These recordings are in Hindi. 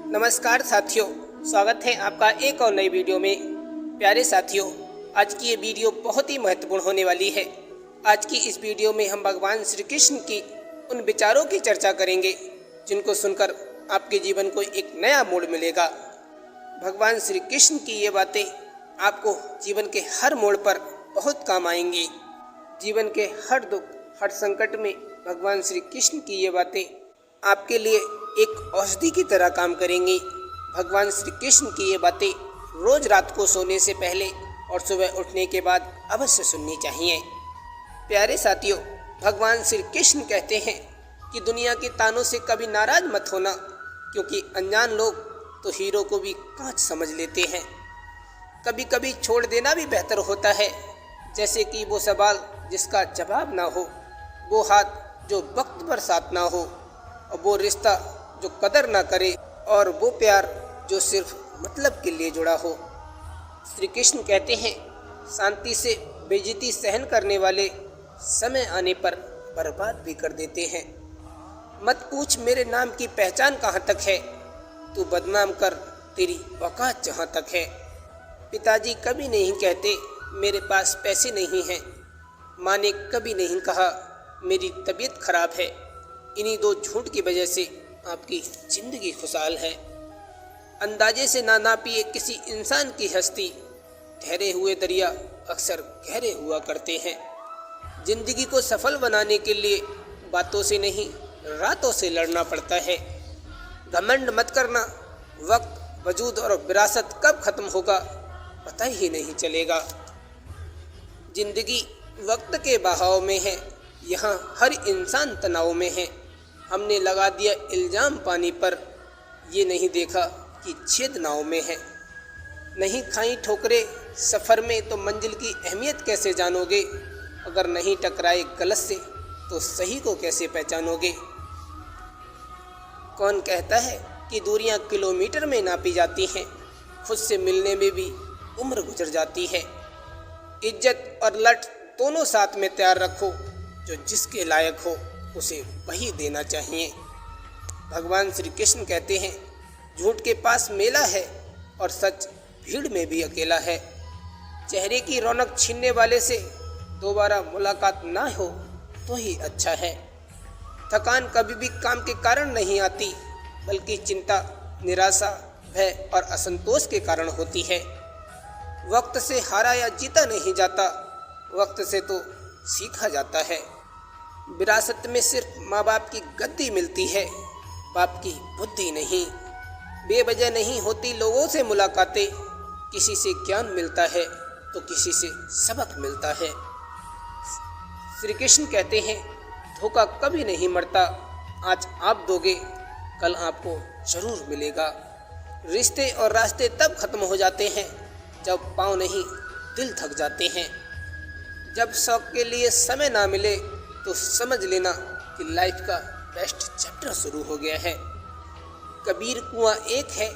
नमस्कार साथियों, स्वागत है आपका एक और नई वीडियो में। प्यारे साथियों, आज की ये वीडियो बहुत ही महत्वपूर्ण होने वाली है। आज की इस वीडियो में हम भगवान श्री कृष्ण की उन विचारों की चर्चा करेंगे जिनको सुनकर आपके जीवन को एक नया मोड़ मिलेगा। भगवान श्री कृष्ण की ये बातें आपको जीवन के हर मोड़ पर बहुत काम आएंगी। जीवन के हर दुख, हर संकट में भगवान श्री कृष्ण की ये बातें आपके लिए एक औषधि की तरह काम करेंगी। भगवान श्री कृष्ण की ये बातें रोज रात को सोने से पहले और सुबह उठने के बाद अवश्य सुननी चाहिए। प्यारे साथियों, भगवान श्री कृष्ण कहते हैं कि दुनिया के तानों से कभी नाराज मत होना, क्योंकि अनजान लोग तो हीरो को भी कांच समझ लेते हैं। कभी कभी छोड़ देना भी बेहतर होता है, जैसे कि वो सवाल जिसका जवाब ना हो, वो हाथ जो वक्त पर साथ ना हो, और वो रिश्ता जो कदर ना करे, और वो प्यार जो सिर्फ मतलब के लिए जुड़ा हो। श्री कृष्ण कहते हैं, शांति से बेइज्जती सहन करने वाले समय आने पर बर्बाद भी कर देते हैं। मत पूछ मेरे नाम की पहचान कहाँ तक है, तू बदनाम कर तेरी औकात जहाँ तक है। पिताजी कभी नहीं कहते मेरे पास पैसे नहीं हैं। माँ ने कभी नहीं कहा मेरी तबीयत खराब है। इन्हीं दो झूठ की वजह से आपकी जिंदगी खुशहाल है। अंदाजे से ना नापिए किसी इंसान की हस्ती, ठहरे हुए दरिया अक्सर गहरे हुआ करते हैं। जिंदगी को सफल बनाने के लिए बातों से नहीं, रातों से लड़ना पड़ता है। घमंड मत करना, वक्त, वजूद और विरासत कब खत्म होगा पता ही नहीं चलेगा। जिंदगी वक्त के बहाव में है, यहाँ हर इंसान तनाव में है। हमने लगा दिया इल्जाम पानी पर, ये नहीं देखा कि छेद नाव में है। नहीं खाई ठोकरे सफ़र में तो मंजिल की अहमियत कैसे जानोगे। अगर नहीं टकराए गलत से तो सही को कैसे पहचानोगे। कौन कहता है कि दूरियां किलोमीटर में नापी जाती हैं, खुद से मिलने में भी उम्र गुजर जाती है। इज्जत और लट दोनों साथ में तैयार रखो, जो जिसके लायक हो उसे वही देना चाहिए। भगवान श्री कृष्ण कहते हैं, झूठ के पास मेला है और सच भीड़ में भी अकेला है। चेहरे की रौनक छीनने वाले से दोबारा मुलाकात ना हो तो ही अच्छा है। थकान कभी भी काम के कारण नहीं आती, बल्कि चिंता, निराशा, भय और असंतोष के कारण होती है। वक्त से हारा या जीता नहीं जाता, वक्त से तो सीखा जाता है। विरासत में सिर्फ माँ बाप की गद्दी मिलती है, बाप की बुद्धि नहीं। बेवजह नहीं होती लोगों से मुलाकातें, किसी से ज्ञान मिलता है तो किसी से सबक मिलता है। श्री कृष्ण कहते हैं, धोखा कभी नहीं मरता, आज आप दोगे कल आपको जरूर मिलेगा। रिश्ते और रास्ते तब खत्म हो जाते हैं जब पाँव नहीं दिल थक जाते हैं। जब शौक के लिए समय ना मिले तो समझ लेना कि लाइफ का बेस्ट चैप्टर शुरू हो गया है। कबीर कुआं एक है,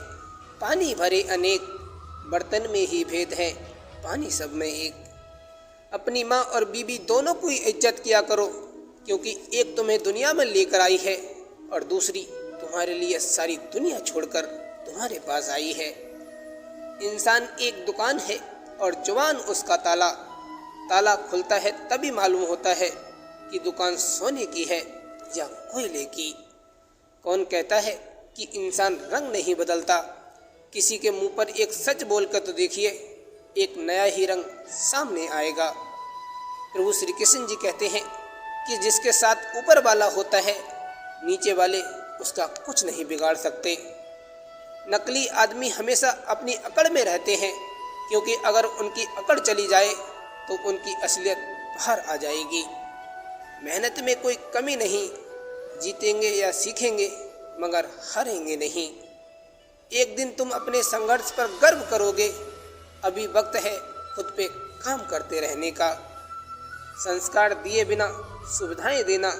पानी भरे अनेक, बर्तन में ही भेद है, पानी सब में एक। अपनी माँ और बीबी दोनों की इज्जत किया करो, क्योंकि एक तुम्हें दुनिया में लेकर आई है और दूसरी तुम्हारे लिए सारी दुनिया छोड़कर तुम्हारे पास आई है। इंसान एक दुकान है और जुबान उसका ताला। ताला खुलता है तभी मालूम होता है कि दुकान सोने की है या कोयले की। कौन कहता है कि इंसान रंग नहीं बदलता। किसी के मुंह पर एक सच बोलकर तो देखिए, एक नया ही रंग सामने आएगा। प्रभु श्री कृष्ण जी कहते हैं कि जिसके साथ ऊपर वाला होता है, नीचे वाले उसका कुछ नहीं बिगाड़ सकते। नकली आदमी हमेशा अपनी अकड़ में रहते हैं, क्योंकि अगर उनकी अकड़ चली जाए तो उनकी असलियत बाहर आ जाएगी। मेहनत में कोई कमी नहीं, जीतेंगे या सीखेंगे मगर हारेंगे नहीं। एक दिन तुम अपने संघर्ष पर गर्व करोगे, अभी वक्त है खुद पे काम करते रहने का। संस्कार दिए बिना सुविधाएं देना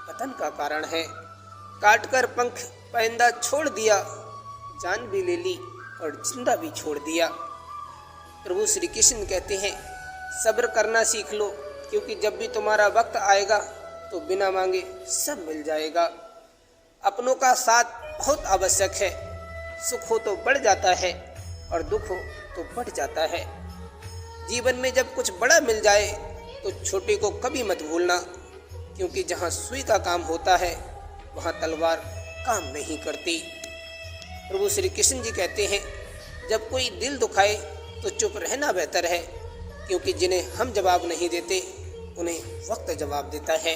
पतन का कारण है। काट कर पंख परिंदा छोड़ दिया, जान भी ले ली और जिंदा भी छोड़ दिया। प्रभु श्री कृष्ण कहते हैं, सब्र करना सीख लो, क्योंकि जब भी तुम्हारा वक्त आएगा तो बिना मांगे सब मिल जाएगा। अपनों का साथ बहुत आवश्यक है, सुख हो तो बढ़ जाता है और दुख हो तो बढ़ जाता है। जीवन में जब कुछ बड़ा मिल जाए तो छोटे को कभी मत भूलना, क्योंकि जहाँ सुई का काम होता है वहाँ तलवार काम नहीं करती। प्रभु श्री कृष्ण जी कहते हैं, जब कोई दिल दुखाए तो चुप रहना बेहतर है, क्योंकि जिन्हें हम जवाब नहीं देते उन्हें वक्त जवाब देता है।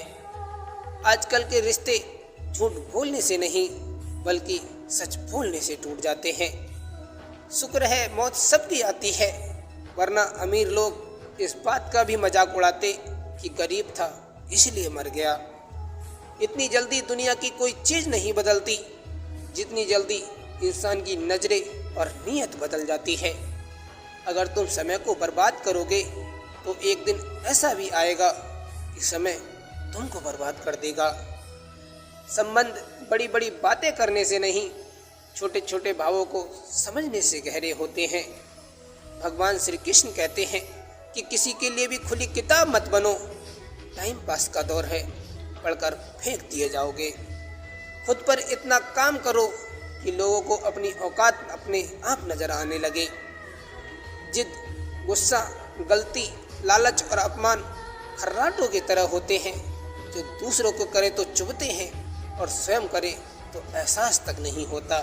आजकल के रिश्ते झूठ बोलने से नहीं बल्कि सच बोलने से टूट जाते हैं। शुक्र है मौत सबकी आती है, वरना अमीर लोग इस बात का भी मजाक उड़ाते कि गरीब था इसलिए मर गया। इतनी जल्दी दुनिया की कोई चीज़ नहीं बदलती जितनी जल्दी इंसान की नज़रें और नीयत बदल जाती है। अगर तुम समय को बर्बाद करोगे तो एक दिन ऐसा भी आएगा कि समय तुमको बर्बाद कर देगा। संबंध बड़ी बड़ी बातें करने से नहीं, छोटे छोटे भावों को समझने से गहरे होते हैं। भगवान श्री कृष्ण कहते हैं कि किसी के लिए भी खुली किताब मत बनो, टाइम पास का दौर है, पढ़कर फेंक दिए जाओगे। खुद पर इतना काम करो कि लोगों को अपनी औकात अपने आप नजर आने लगे। जिद, गुस्सा, गलती, लालच और अपमान खर्राटों की तरह होते हैं जो दूसरों को करे तो चुभते हैं और स्वयं करे तो एहसास तक नहीं होता।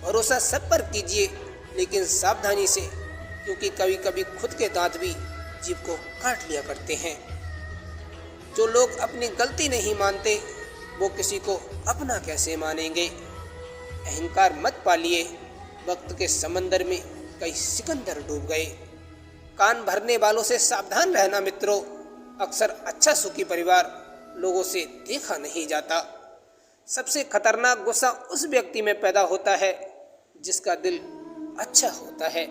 भरोसा सब पर कीजिए, लेकिन सावधानी से, क्योंकि कभी कभी खुद के दांत भी जीभ को काट लिया करते हैं। जो लोग अपनी गलती नहीं मानते वो किसी को अपना कैसे मानेंगे। अहंकार मत पालिए, वक्त के समंदर में कई सिकंदर डूब गए। कान भरने वालों से सावधान रहना मित्रों, अक्सर अच्छा सुखी परिवार लोगों से देखा नहीं जाता। सबसे खतरनाक गुस्सा उस व्यक्ति में पैदा होता है जिसका दिल अच्छा होता है।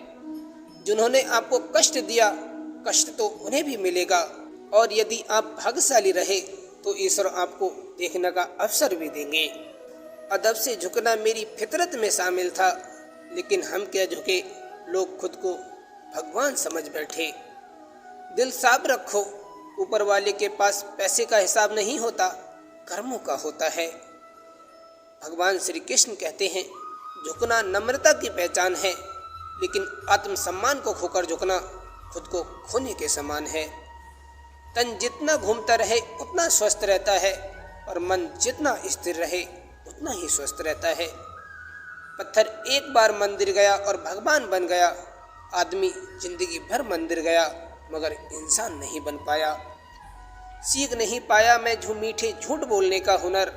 जिन्होंने आपको कष्ट दिया, कष्ट तो उन्हें भी मिलेगा, और यदि आप भाग्यशाली रहे तो ईश्वर आपको देखने का अवसर भी देंगे। अदब से झुकना मेरी फितरत में शामिल था, लेकिन हम क्या झुके, लोग खुद को भगवान समझ बैठे। दिल साफ रखो, ऊपर वाले के पास पैसे का हिसाब नहीं होता, कर्मों का होता है। भगवान श्री कृष्ण कहते हैं, झुकना नम्रता की पहचान है, लेकिन आत्मसम्मान को खोकर झुकना खुद को खोने के समान है। तन जितना घूमता रहे उतना स्वस्थ रहता है, और मन जितना स्थिर रहे उतना ही स्वस्थ रहता है। पत्थर एक बार मंदिर गया और भगवान बन गया, आदमी जिंदगी भर मंदिर गया मगर इंसान नहीं बन पाया। सीख नहीं पाया मैं मीठे झूठ बोलने का हुनर,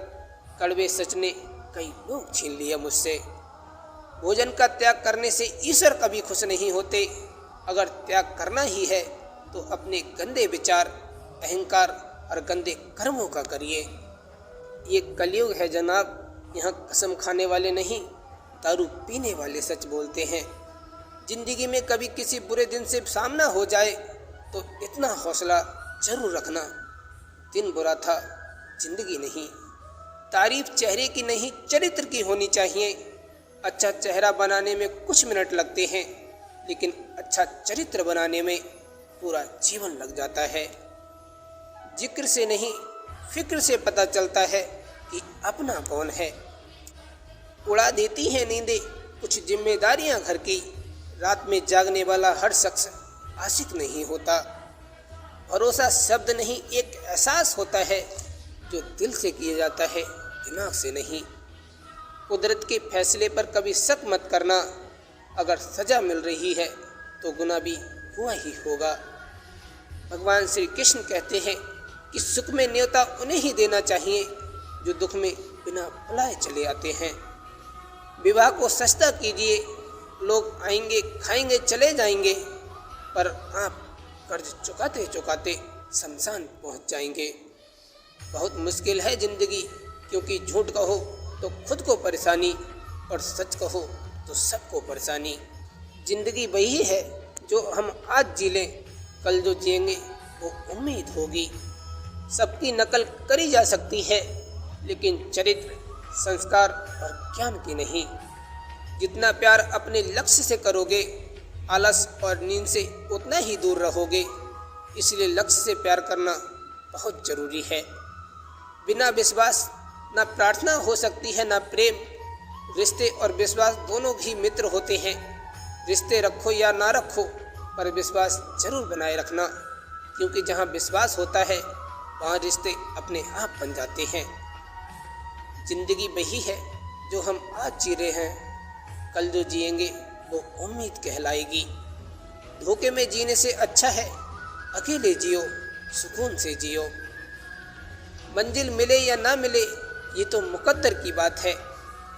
कड़वे सच ने कई लोग छीन लिया मुझसे। भोजन का त्याग करने से ईश्वर कभी खुश नहीं होते। अगर त्याग करना ही है तो अपने गंदे विचार, अहंकार और गंदे कर्मों का करिए। ये कलयुग है जनाब, यहाँ कसम खाने वाले नहीं, दारू पीने वाले सच बोलते हैं। जिंदगी में कभी किसी बुरे दिन से सामना हो जाए तो इतना हौसला जरूर रखना, दिन बुरा था, जिंदगी नहीं। तारीफ चेहरे की नहीं चरित्र की होनी चाहिए। अच्छा चेहरा बनाने में कुछ मिनट लगते हैं, लेकिन अच्छा चरित्र बनाने में पूरा जीवन लग जाता है। जिक्र से नहीं फिक्र से पता चलता है कि अपना कौन है। उड़ा देती हैं नींदें कुछ जिम्मेदारियां घर की, रात में जागने वाला हर शख्स आशिक नहीं होता। भरोसा शब्द नहीं एक एहसास होता है जो दिल से किया जाता है, दिमाग से नहीं। कुदरत के फैसले पर कभी शक मत करना, अगर सजा मिल रही है तो गुनाह भी हुआ ही होगा। भगवान श्री कृष्ण कहते हैं कि सुख में न्योता उन्हें ही देना चाहिए जो दुख में बिना बुलाए चले आते हैं। विवाह को सस्ता कीजिए, लोग आएंगे खाएंगे चले जाएंगे, पर आप कर्ज चुकाते चुकाते शमशान पहुंच जाएंगे। बहुत मुश्किल है जिंदगी, क्योंकि झूठ कहो तो खुद को परेशानी और सच कहो तो सबको परेशानी। जिंदगी वही है जो हम आज जी लें, कल जो जिएंगे वो उम्मीद होगी। सबकी नकल करी जा सकती है, लेकिन चरित्र, संस्कार और ज्ञान की नहीं। जितना प्यार अपने लक्ष्य से करोगे, आलस और नींद से उतना ही दूर रहोगे। इसलिए लक्ष्य से प्यार करना बहुत जरूरी है। बिना विश्वास ना प्रार्थना हो सकती है ना प्रेम, रिश्ते और विश्वास दोनों भी मित्र होते हैं। रिश्ते रखो या ना रखो, पर विश्वास जरूर बनाए रखना, क्योंकि जहाँ विश्वास होता है वहाँ रिश्ते अपने आप बन जाते हैं। जिंदगी वही है जो हम आज जी रहे हैं, कल जो जिएंगे वो उम्मीद कहलाएगी। धोखे में जीने से अच्छा है अकेले जियो, सुकून से जियो। मंजिल मिले या ना मिले ये तो मुकद्दर की बात है,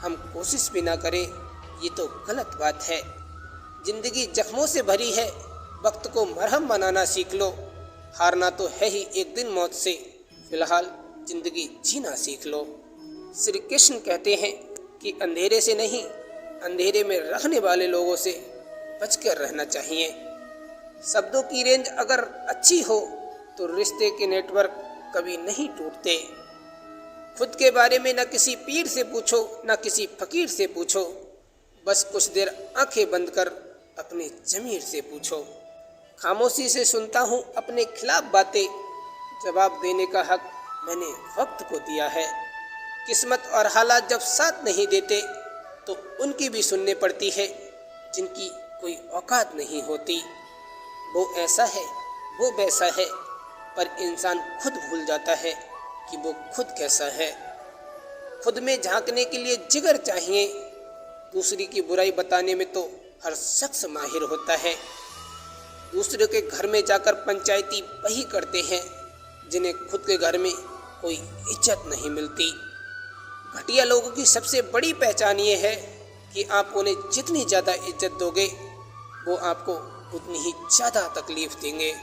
हम कोशिश भी ना करें ये तो गलत बात है। जिंदगी जख्मों से भरी है, वक्त को मरहम बनाना सीख लो। हारना तो है ही एक दिन मौत से, फिलहाल जिंदगी जीना सीख लो। श्री कृष्ण कहते हैं कि अंधेरे से नहीं, अंधेरे में रहने वाले लोगों से बचकर रहना चाहिए। शब्दों की रेंज अगर अच्छी हो तो रिश्ते के नेटवर्क कभी नहीं टूटते। खुद के बारे में न किसी पीर से पूछो, न किसी फकीर से पूछो, बस कुछ देर आंखें बंद कर अपने ज़मीर से पूछो। खामोशी से सुनता हूँ अपने खिलाफ बातें, जवाब देने का हक मैंने वक्त को दिया है। किस्मत और हालात जब साथ नहीं देते तो उनकी भी सुननी पड़ती है जिनकी कोई औकात नहीं होती। वो ऐसा है, वो वैसा है, पर इंसान खुद भूल जाता है कि वो खुद कैसा है। खुद में झांकने के लिए जिगर चाहिए, दूसरी की बुराई बताने में तो हर शख्स माहिर होता है। दूसरे के घर में जाकर पंचायती वही करते हैं जिन्हें खुद के घर में कोई इज्जत नहीं मिलती। घटिया लोगों की सबसे बड़ी पहचान ये है कि आप उन्हें जितनी ज़्यादा इज्जत दोगे वो आपको उतनी ही ज़्यादा तकलीफ देंगे।